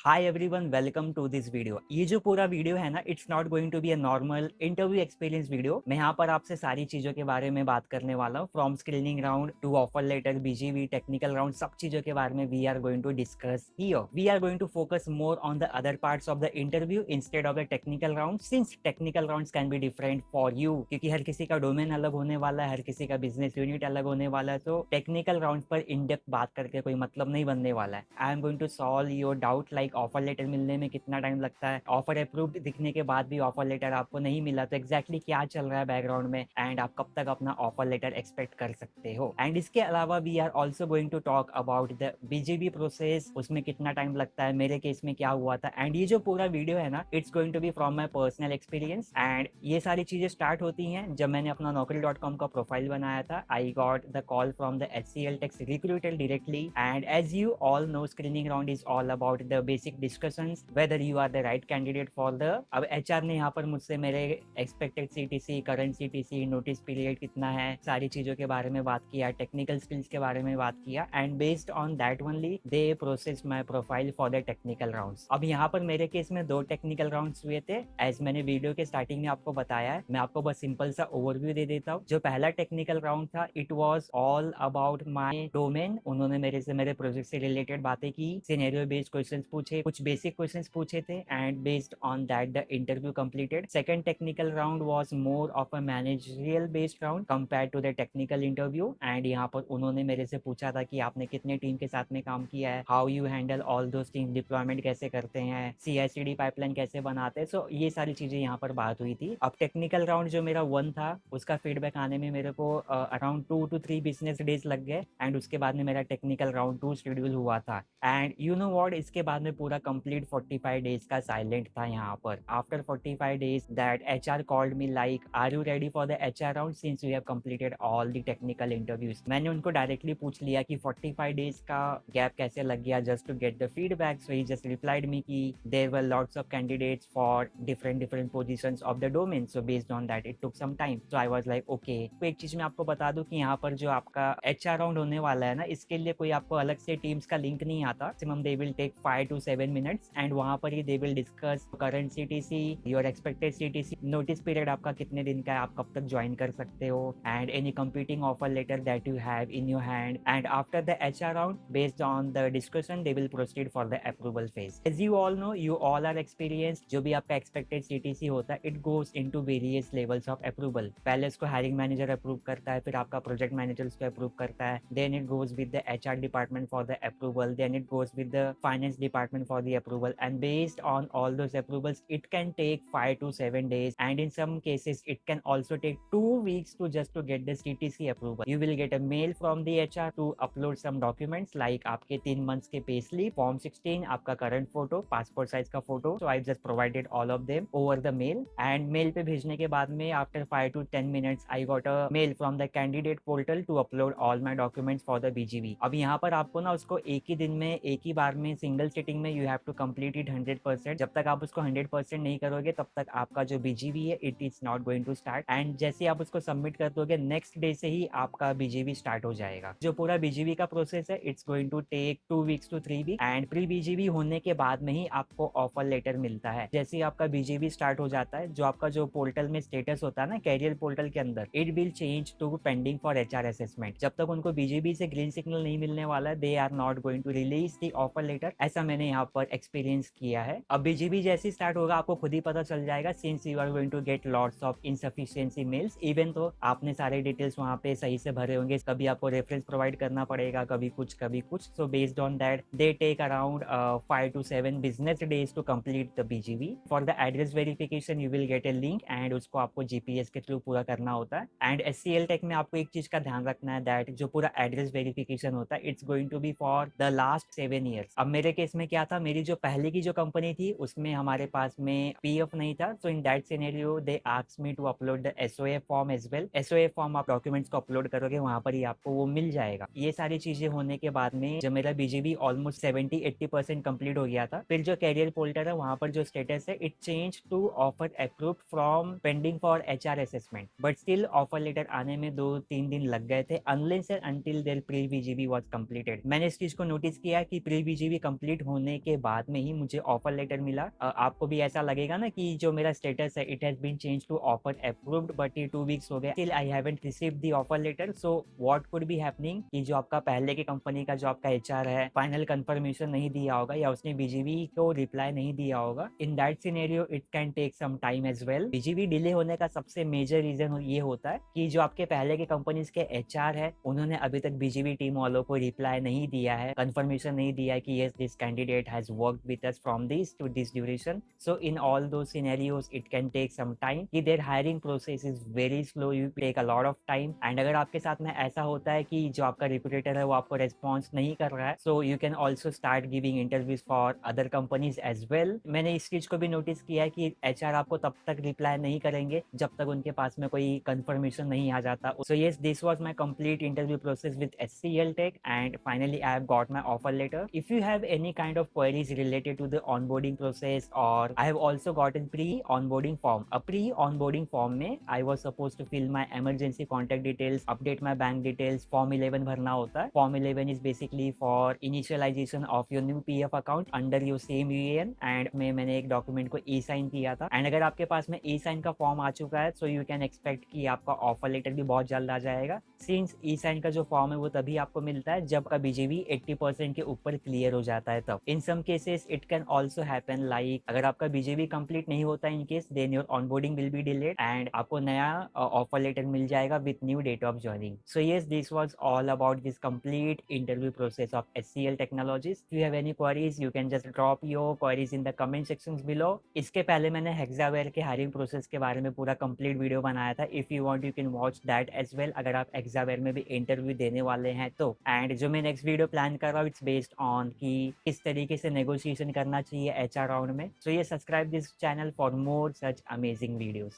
Hi everyone, welcome to this video. ये जो पूरा वीडियो है ना, it's not going to be a normal interview experience video. मैं यहाँ पर आपसे सारी चीजों के बारे में बात करने वाला हूँ, from screening round to offer letter, BGV, technical round, सब चीजों के बारे में we are going to discuss here. We are going to focus more on the other parts of the interview instead of the technical round, since technical rounds can be different for you, क्योंकि हर किसी का domain अलग होने वाला है, हर किसी का बिजनेस यूनिट अलग होने वाला है। तो टेक्निकल राउंड पर इन डेप्थ बात करके कोई मतलब नहीं बनने वाला है। I am going to solve your doubt, like offer letter मिलने में कितना टाइम लगता है, ऑफर अप्रूव्ड दिखने के बाद भी ऑफर लेटर आपको नहीं मिला तो एग्जैक्टली क्या चल रहा है बैकग्राउंड में, एंड आप कब तक अपना ऑफर लेटर एक्सपेक्ट कर सकते हो। एंड इसके अलावा we are also going to talk about the BGV process, उसमें कितना टाइम लगता है, मेरे केस में क्या हुआ था। एंड ये जो पूरा वीडियो है ना, it's going to be from my personal experience. And ये सारी चीजें स्टार्ट होती हैं जब मैंने अपना naukri.com का प्रोफाइल बनाया था। I got the call from the HCL Tech's recruiter directly, and as you all know, screening round is all about the basic discussions whether you are the right candidate for the। अब HR ने यहाँ पर मुझसे मेरे expected CTC, current CTC, notice period कितना है, सारी चीजों के बारे में बात किया, टेक्निकल स्किल्स के बारे में बात किया, and based on that only they process my profile for the technical rounds. अब यहाँ पर मेरे केस में 2 टेक्निकल राउंड्स हुए थे, एज मैंने वीडियो के स्टार्टिंग में आपको बताया है। मैं आपको बस सिंपल सा ओवरव्यू दे देता हूँ। जो पहला टेक्निकल राउंड था, it was all about my domain. उन्होंने मेरे से मेरे प्रोजेक्ट से रिलेटेड बातें की, सिनेरियो बेस्ड क्वेश्चंस पूछे, कुछ बेसिक क्वेश्चंस पूछे थे, and based on that the interview completed. Second technical round was more of a managerial based round compare to the technical interview. And यहाँ पर उन्होंने मेरे से पूछा था कि आपने कितने टीम के साथ में काम किया है, how you handle all those team, deployment कैसे करते हैं, CI/CD पाइपलाइन कैसे बनाते हैं। सो ये सारी चीजें यहाँ पर बात हुई थी। अब टेक्निकल राउंड जो मेरा 1 था, उसका फीडबैक आने में मेरे को अराउंड 2 to 3 बिजनेस डेज लग गए, एंड उसके बाद में मेरा टेक्निकल राउंड 2 शेड्यूल हुआ था। एंड यू नो व्हाट, इसके बाद में पूरा कंप्लीट 45 डेज का साइलेंट था यहाँ पर। After 45 days that HR called me like, are you ready for the HR round since you have completed all the technical interviews. मैंने उनको डायरेक्टली पूछ लिया कि 45 डेज का गैप कैसे लग गया, just to get the feedback. So he just replied me कि there were lots of candidates for different positions of the domain, so based on that it took some time. So I was like okay. तो एक चीज मैं आपको बता दूं कि यहाँ पर जो आपका HR राउंड होने वाला है ना, इसके लिए कोई आपको अलग से टीम्स का लिंक नहीं आता। Maximum they will take 5 to 7 minutes, and वहां पर ही they will discuss current CTC, your expected CTC, notice period आपका कितने दिन का है, आप कब तक ज्वाइन कर सकते हो, and any competing offer letter that you have in your hand. And after the HR round, based on the discussion, they will proceed for the approval phase. As you all know, you all are experienced, जो भी आपका expected CTC होता है, it goes into various levels of approval. पहले उसको hiring manager approve करता है, फिर आपका प्रोजेक्ट मैनेजर उसको अप्रूव करता है, then it goes with the HR department for the approval, then it goes with the finance department for the approval, and based on all those approvals it can take 5 to 7 days, and in some cases it can also take 2 weeks to just to get the CTC approval. You will get a mail from the HR to upload some documents like आपके 3 months के pay slip, form 16, आपका current photo, passport size का photo. So I just provided all of them over the mail, and mail पे भेजने के बाद में after 5 to 10 minutes I got a mail from the candidate portal to upload all my documents for the BGV. अब यहाँ पर आपको ना उसको एक ही दिन में, एक ही बार में, सिंगल सिटिंग में you have to complete it 100%। जब तक आप उसको 100% नहीं करोगे तब तक आपका जो BGV है, it is not going to start. And जैसे आप उसको सबमिट कर दोगे, नेक्स्ट डे से ही आपका BGV स्टार्ट हो जाएगा। जो पूरा BGV का प्रोसेस है, it's going to take 2 weeks to 3 weeks, and pre BGV होने के बाद में ही आपको ऑफर लेटर मिलता है। जैसे ही आपका BGV स्टार्ट हो जाता है, जो आपका जो पोर्टल में स्टेटस होता है ना, कैरियर पोर्टल के अंदर, it will change to pending for HR assessment. जब तक उनको BGV से ग्रीन सिग्नल नहीं मिलने वाला, they are not going to release the offer letter. ऐसा मैंने यहाँ पर एक्सपीरियंस किया है। अब BGV जैसे स्टार्ट होगा, आपको खुद ही पता चल जाएगा, since you are going to get lots of insufficiency mails. Even though आपने सारे डिटेल्स वहाँ पे सही से भरे होंगे, कभी आपको रेफरेंस प्रोवाइड करना पड़ेगा, कभी कुछ कभी कुछ। So based on that they take around 5 to 7 business days to complete the BGV। For the address verification you will get a link, and उसको आपको GPS के थ्रू पूरा करना होता है। एंड HCL Tech में आपको एक चीज का ध्यान रखना है, दैट जो पूरा एड्रेस वेरिफिकेशन होता है, it's going to be for the last 7 years। अब मेरे केस में क्या था, मेरी जो पहले की जो कंपनी थी उसमें हमारे पास में PF नहीं था। So in that scenario they asked me to upload the SOA form as well. SOA form आप डॉक्यूमेंट्स को अपलोड करोगे, वहां पर ही आपको वो मिल जाएगा। ये सारी चीजें होने के बाद में जब मेरा BGV ऑलमोस्ट 70-80% कंप्लीट हो गया था, फिर जो कैरियर पोर्टल है वहां पर जो स्टेटस है, it change to offer approved from pending for HR assessment. But still offer letter आने में 2-3 दिन लग गए थे, unless and until there pre BGV was completed. मैंने इस चीज को नोटिस किया कि प्री BGV कंप्लीट होने होने के बाद में ही मुझे ऑफर लेटर मिला। आपको भी ऐसा लगेगा ना कि जो मेरा स्टेटस है it has been change to offer approved, but ये 2 वीक्स हो गए, still I haven't received the offer letter. So what could be happening कि जो आपका पहले की कंपनी का जो आपका एचआर है फाइनल कंफर्मेशन नहीं दिया होगा या उसने बीजीवी को रिप्लाई नहीं दिया होगा। In that scenario it can take some time as well. BGV delay होने का सबसे मेजर रीजन ये होता है कि जो आपके पहले के कंपनीज के एचआर है उन्होंने अभी तक बीजीवी टीम वालों को रिप्लाई नहीं दिया है, कंफर्मेशन नहीं दिया है कि yes this candidate has worked with us from this to this duration. So in all दो scenarios it can take some time कि their hiring process is very slow, you take a lot of time. And अगर आपके साथ में ऐसा होता है कि जो आपका रिक्रूटर है वो आपको रेस्पॉन्स नहीं कर रहा है, so you can also start giving interviews for other companies as well. मैंने इस चीज को भी नोटिस किया है कि एचआर आपको तब तक रिप्लाई नहीं करेंगे जब तक उनके पास में कोई कंफर्मेशन नहीं आ जाता। सो yes, this was my complete interview process with HCL Tech and finally I have got my offer letter. If you have any kind of queries related to the onboarding process, or I have also gotten pre-onboarding form. A pre-onboarding form में I was supposed to fill my emergency contact details, update my bank details, Form 11 भरना होता है। Form 11 is basically for initialization of your new PF account under your same UAN, and मैंने एक document को e-sign किया था। And अगर आपके पास में e-sign का फॉर्म आ चुका है सो यू कैन एक्सपेक्ट कि आपका ऑफर लेटर भी बहुत जल्द आ जाएगा। सिंस e-sign का जो फॉर्म है वो तभी आपको मिलता है जब का बीजीवी 80% के ऊपर क्लियर हो जाता है तब। In some cases it can also happen like अगर आपका बीजीवी कंप्लीट नहीं होता in case, then your onboarding will be delayed and आपको नया ऑफर लेटर मिल जाएगा with new date of joining. So yes, this was all about this complete interview process of HCL technologies. If you have any queries you can just drop your queries in the comment sections below. इसके पहले मैंने हेक्सावेयर के hiring process के बारे में पूरा complete video बनाया था। If you want you can watch that as well अगर आप हेक्सावेयर में भी इंटरव्यू देने वाले हैं तो। एंड जो मैं नेक्स्ट वीडियो प्लान कर रहा हूँ इट्स बेस्ड ऑन कि किस तरीके से नेगोशिएशन करना चाहिए HR राउंड में। सो ये subscribe this channel for more such amazing videos.